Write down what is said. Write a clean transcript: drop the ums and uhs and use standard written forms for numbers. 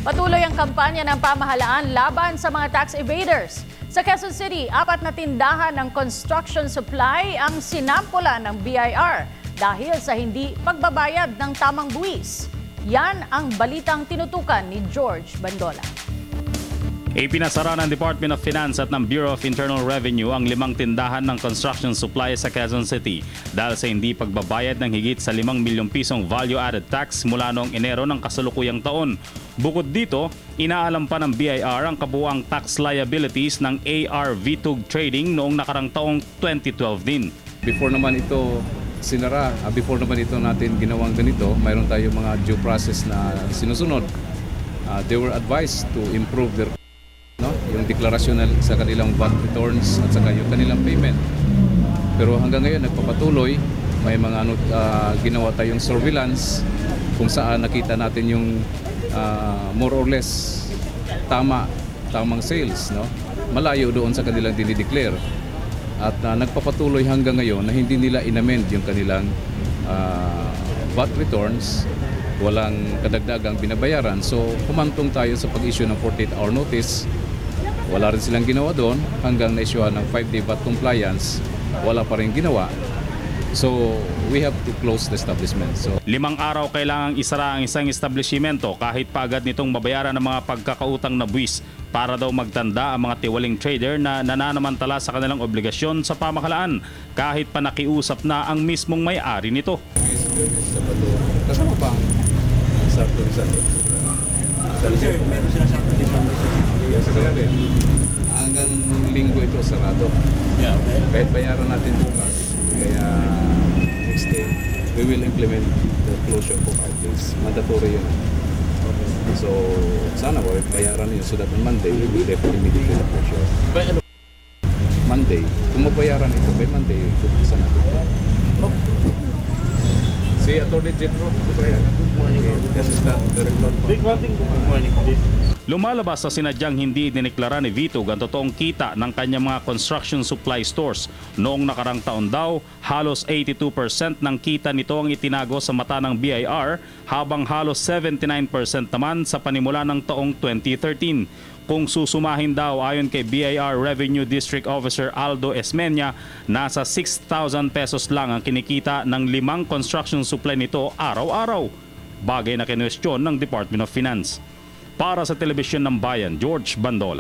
Patuloy ang kampanya ng pamahalaan laban sa mga tax evaders. Sa Quezon City, 4 na tindahan ng construction supply ang sinampulan ng BIR dahil sa hindi pagbabayad ng tamang buwis. Yan ang balitang tinutukan ni George Bandola. Ipinasara ng Department of Finance at ng Bureau of Internal Revenue ang 5 tindahan ng construction supply sa Quezon City dahil sa hindi pagbabayad ng higit sa 5 milyong pisong value-added tax mula noong Enero ng kasalukuyang taon. Bukod dito, inaalam pa ng BIR ang kabuuang tax liabilities ng AR VTUG Trading noong nakarang taong 2012 din. Before naman ito sinara, before naman ito natin ginawang ganito, mayroon tayong mga due process na sinusunod. They were advised to improve their yung deklarasyon sa kanilang VAT returns at saka yung kanilang payment. Pero hanggang ngayon nagpapatuloy, may mga ginawa tayong surveillance kung saan nakita natin yung more or less tamang sales, malayo doon sa kanilang dinideclare. At nagpapatuloy hanggang ngayon na hindi nila inamend yung kanilang VAT returns, walang kadagdagang binabayaran. So humantong tayo sa pag-issue ng 48-hour notice. Wala rin silang ginawa doon hanggang na-issuehan ng 5-day VAT compliance, wala pa rin ginawa. So we have to close the establishment. 5 araw kailangang isara ang isang establishmento kahit pa agad nitong mabayaran ng mga pagkakautang na buwis para daw magtanda ang mga tiwaling trader na nananamantala sa kanilang obligasyon sa pamahalaan kahit pa nakiusap na ang mismong may-ari nito. Kasama pa ang hanggang linggo ito sarado. Kahit bayaran natin bukas, kaya next day we will implement the closure for 5 days. Mandatory yun. So sana bayaran yun so that on Monday we will definitely meet the closure. Monday, kung mabayaran ito by Monday, kumpisa natin. Si Atty. General, good morning. This is the director. Good morning. Lumalabas sa sinadyang hindi dineklara ni VTUG ang totoong kita ng kanyang mga construction supply stores. Noong nakarang taon daw, halos 82% ng kita nito ang itinago sa mata ng BIR habang halos 79% naman sa panimula ng taong 2013. Kung susumahin daw ayon kay BIR Revenue District Officer Aldo Esmeña, nasa 6,000 pesos lang ang kinikita ng 5 construction supply nito araw-araw. Bagay na kinwestiyon ng Department of Finance. Para sa Telebisyon ng Bayan, George Bandola.